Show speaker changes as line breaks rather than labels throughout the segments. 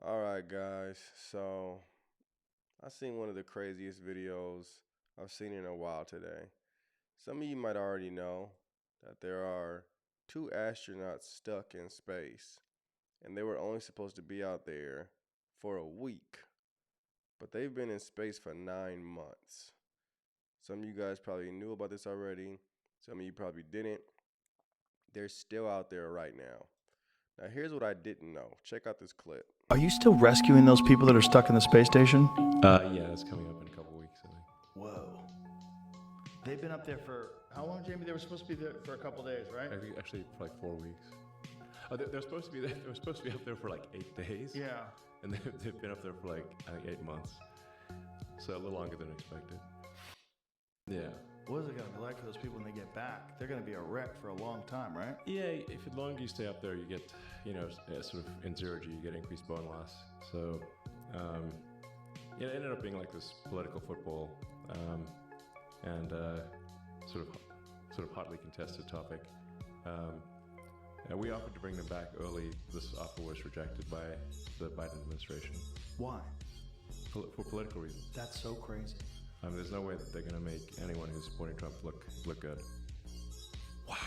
All right, guys. So I seen one of the craziest videos I've seen in a while today. Some of you might already know that there are two astronauts stuck in space, and they were only supposed to be out there for a week, but they've been in space for 9 months. Some of you guys probably knew about this already. Some of you probably didn't. They're still out there right now. Now, here's what I didn't know. Check out this clip.
Are you still rescuing those people that are stuck in the space station?
Yeah, it's coming up in a couple weeks, I think.
Whoa. They've been up there for how long, Jamie? They were supposed to be there for a couple days, right?
Actually, for like 4 weeks. Oh, they're supposed to be there. They were supposed to be up there for like 8 days.
Yeah.
And they've been up there for like I think 8 months, so a little longer than expected. Yeah.
What is it going to be like for those people when they get back? They're going to be a wreck for a long time, right?
Yeah. If the longer you stay up there, you get sort of in zero G, you get increased bone loss. So it ended up being like this political football and sort of hotly contested topic. And we offered to bring them back early. This offer was rejected by the Biden administration
Why?
for political reasons.
That's so crazy.
I mean, there's no way that they're going to make anyone who's supporting Trump look good.
Wow.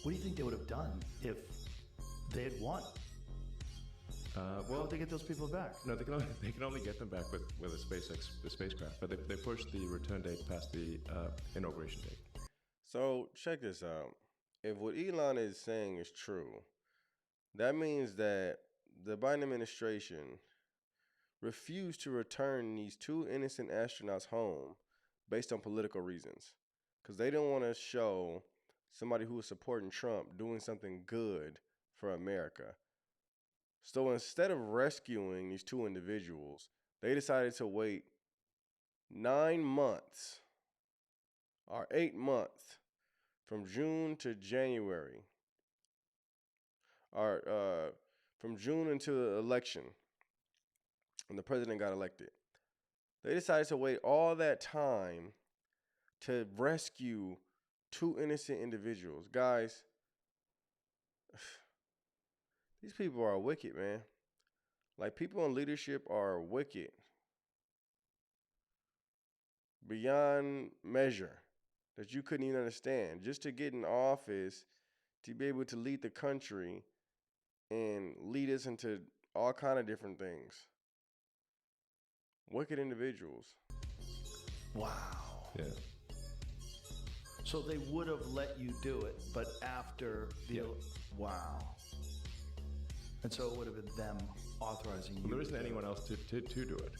What do you think they would have done if they had won? How would they get those people back?
No, they can only get them back with a spacecraft. But they pushed the return date past the inauguration date.
So check this out. If what Elon is saying is true, that means that the Biden administration refused to return these two innocent astronauts home based on political reasons. Because they didn't want to show somebody who was supporting Trump doing something good for America. So instead of rescuing these two individuals, they decided to wait 9 months or 8 months from June to January, or from June until the election, when the president got elected. They decided to wait all that time to rescue two innocent individuals. Guys, these people are wicked, man. Like, people in leadership are wicked beyond measure that you couldn't even understand. Just to get in office, to be able to lead the country and lead us into all kind of different things. Wicked individuals.
Wow.
Yeah.
So they would have let you do it, but after the...
Yeah.
Wow. And so it would have been them authorizing you.
Well, there
to
isn't
do
anyone
it.
else to do it.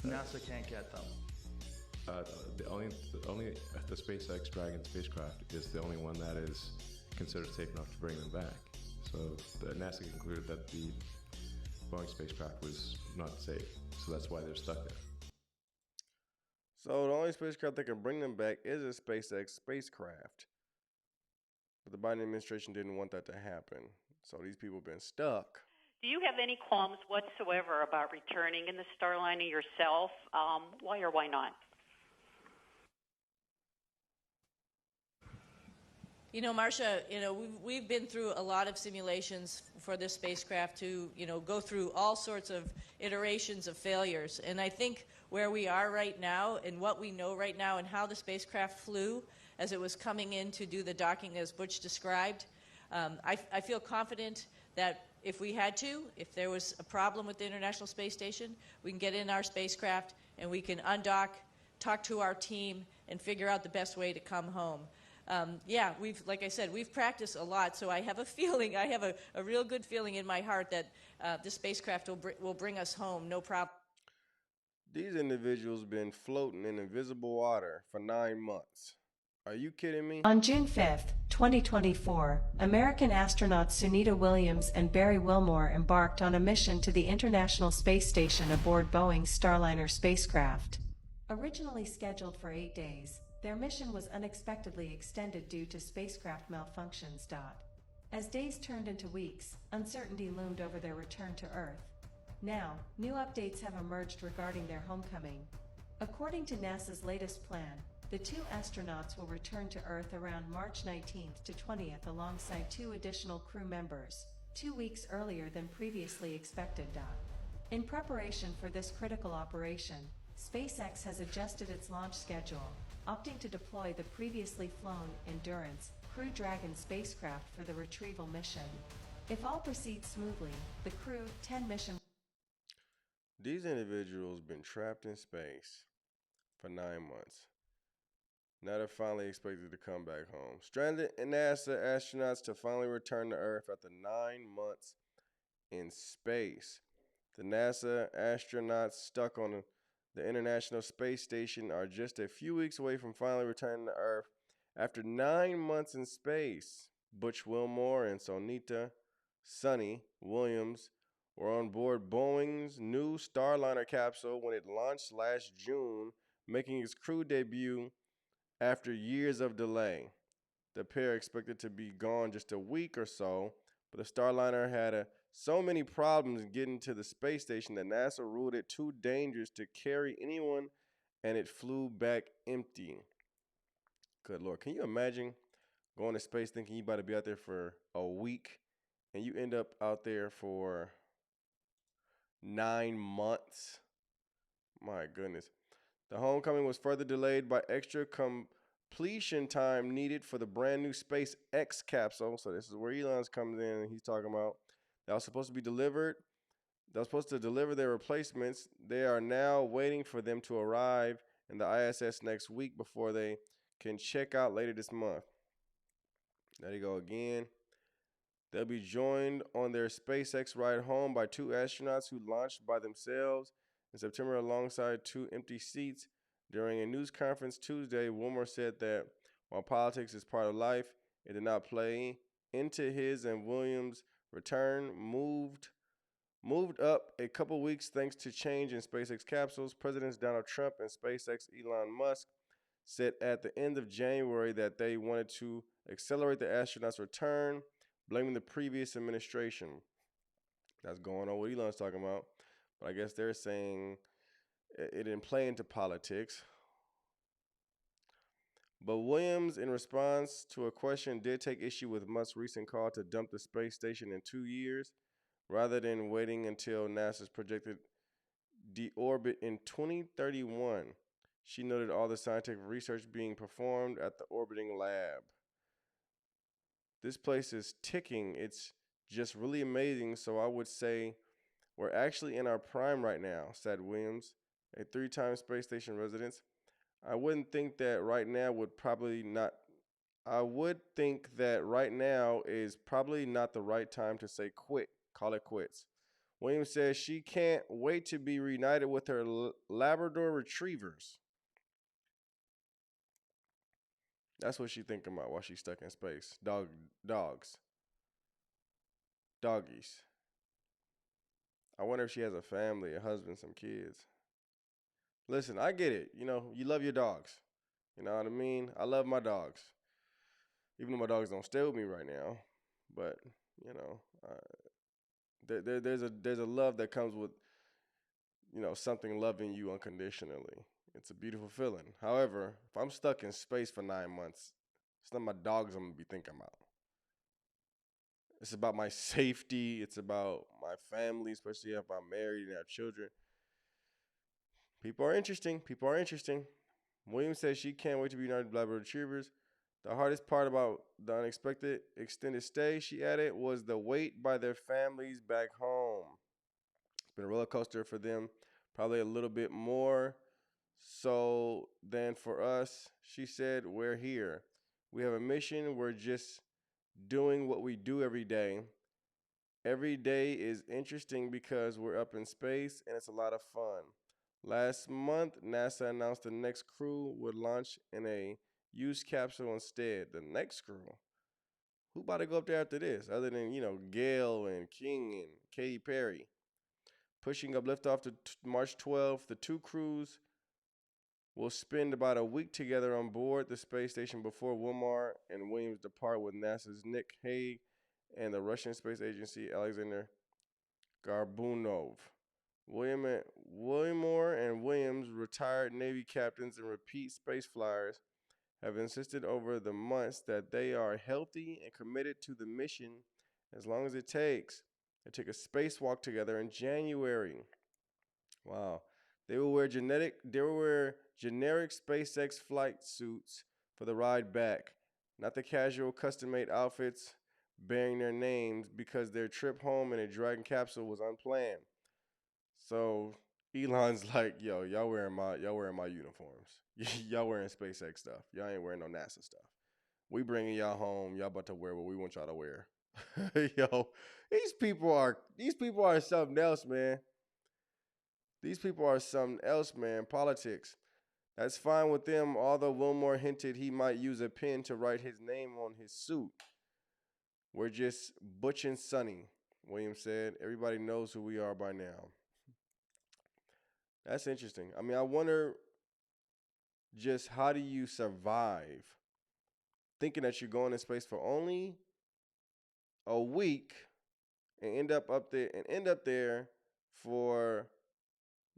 NASA can't get them.
The SpaceX Dragon spacecraft is the only one that is considered safe enough to bring them back. So NASA concluded that the Boeing spacecraft was not safe, so that's why they're stuck there.
So the only spacecraft that can bring them back is a SpaceX spacecraft. But the Biden administration didn't want that to happen. So these people have been stuck.
Do you have any qualms whatsoever about returning in the Starliner yourself? Why or why not?
You know, Marcia, we've been through a lot of simulations for this spacecraft to, go through all sorts of iterations of failures. And I think where we are right now and what we know right now and how the spacecraft flew as it was coming in to do the docking as Butch described, I feel confident that if we had to, if there was a problem with the International Space Station, we can get in our spacecraft and we can undock, talk to our team, and figure out the best way to come home. Like I said, we've practiced a lot, so I have a feeling, I have a real good feeling in my heart that the spacecraft will bring us home, no problem.
These individuals been floating in invisible water for 9 months. Are you kidding me?
On June 5, 2024, American astronauts Sunita Williams and Barry Wilmore embarked on a mission to the International Space Station aboard Boeing's Starliner spacecraft. Originally scheduled for 8 days, their mission was unexpectedly extended due to spacecraft malfunctions. As days turned into weeks, uncertainty loomed over their return to Earth. Now, new updates have emerged regarding their homecoming. According to NASA's latest plan, the two astronauts will return to Earth around March 19th to 20th alongside two additional crew members, 2 weeks earlier than previously expected. In preparation for this critical operation, SpaceX has adjusted its launch schedule, opting to deploy the previously flown Endurance Crew Dragon spacecraft for the retrieval mission. If all proceeds smoothly, the Crew 10 mission.
These individuals been trapped in space for 9 months. Now they're finally expected to come back home. Stranded NASA astronauts to finally return to Earth after 9 months in space. The NASA astronauts stuck on the International Space Station are just a few weeks away from finally returning to Earth after 9 months in space. Butch Wilmore and Sonny Williams were on board Boeing's new Starliner capsule when it launched last June, making its crew debut after years of delay. The pair expected to be gone just a week or so, but the Starliner had so many problems getting to the space station that NASA ruled it too dangerous to carry anyone, and it flew back empty. Good Lord, can you imagine going to space thinking you about to be out there for a week, and you end up out there for 9 months? My goodness. The homecoming was further delayed by extra completion time needed for the brand new SpaceX capsule. So this is where Elon's comes in, and he's talking about that was supposed to be delivered. They were supposed to deliver their replacements. They are now waiting for them to arrive in the ISS next week before they can check out later this month. There you go again. They'll be joined on their SpaceX ride home by 2 astronauts who launched by themselves in September alongside 2 empty seats. During a news conference Tuesday, Wilmore said that while politics is part of life, it did not play into his and Williams' return. Moved up a couple weeks thanks to change in SpaceX capsules. Presidents Donald Trump and SpaceX Elon Musk said at the end of January that they wanted to accelerate the astronauts' return, blaming the previous administration. That's going on what Elon's talking about. But I guess they're saying it didn't play into politics. But Williams, in response to a question, did take issue with Musk's recent call to dump the space station in 2 years, rather than waiting until NASA's projected deorbit in 2031. She noted all the scientific research being performed at the orbiting lab. This place is ticking. It's just really amazing. So I would say we're actually in our prime right now, said Williams, a 3-time space station resident. I would think that right now is probably not the right time to say call it quits. Williams says she can't wait to be reunited with her Labrador retrievers. That's what she's thinking about while she's stuck in space. Doggies. I wonder if she has a family, a husband, some kids. Listen, I get it. You know, you love your dogs. You know what I mean? I love my dogs. Even though my dogs don't stay with me right now. But, you know, there's a love that comes with, you know, something loving you unconditionally. It's a beautiful feeling. However, if I'm stuck in space for 9 months, it's not my dogs I'm going to be thinking about. It's about my safety. It's about my family, especially if I'm married and have children. People are interesting. Williams says she can't wait to be united with Labrador retrievers. The hardest part about the unexpected extended stay, she added, was the wait by their families back home. It's been a roller coaster for them, probably a little bit more so than for us. She said, we're here. We have a mission. We're just doing what we do every day. Every day is interesting because we're up in space and it's a lot of fun. Last month, NASA announced the next crew would launch in a used capsule instead. The next crew? Who about to go up there after this? Other than, you know, Gail and King and Katy Perry. Pushing up liftoff to March 12th, the 2 crews will spend about a week together on board the space station before Wilmore and Williams depart with NASA's Nick Hague and the Russian Space Agency Alexander Garbunov. Wilmore and Williams, retired Navy captains and repeat space flyers, have insisted over the months that they are healthy and committed to the mission as long as it takes. They took a spacewalk together in January. Wow. They will wear generic SpaceX flight suits for the ride back, not the casual custom-made outfits bearing their names because their trip home in a Dragon capsule was unplanned. So Elon's like, yo, y'all wearing my uniforms. Y'all wearing SpaceX stuff. Y'all ain't wearing no NASA stuff. We bringing y'all home. Y'all about to wear what we want y'all to wear. Yo, these people are something else, man. These people are something else, man. Politics. That's fine with them, although Wilmore hinted he might use a pen to write his name on his suit. We're just Butch and Sonny, Williams said. Everybody knows who we are by now. That's interesting. I mean, I wonder just how do you survive thinking that you're going in space for only a week and end up there for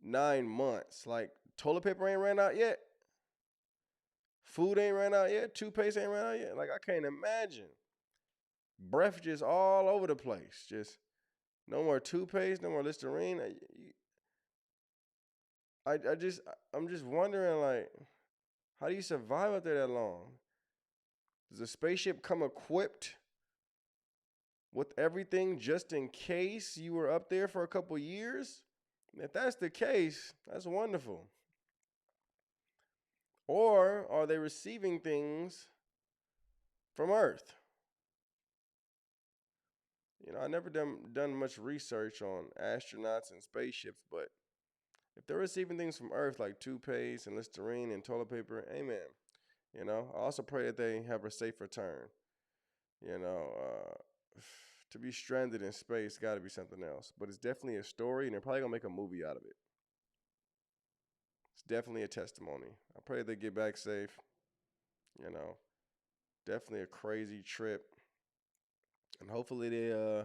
9 months. Like, toilet paper ain't ran out yet. Food ain't ran out yet. Toothpaste ain't ran out yet. Like, I can't imagine. Breath just all over the place. Just no more toothpaste, no more Listerine. I'm just wondering, like, how do you survive out there that long? Does a spaceship come equipped with everything just in case you were up there for a couple years? If that's the case, that's wonderful. Or are they receiving things from Earth? You know, I never done much research on astronauts and spaceships, but if they're receiving things from Earth like toothpaste and Listerine and toilet paper, amen. You know, I also pray that they have a safe return. You know, to be stranded in space got to be something else. But it's definitely a story, and they're probably going to make a movie out of it. It's definitely a testimony. I pray they get back safe. You know, definitely a crazy trip. And hopefully they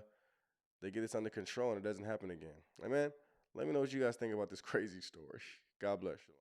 get this under control and it doesn't happen again. Amen. Let me know what you guys think about this crazy story. God bless you.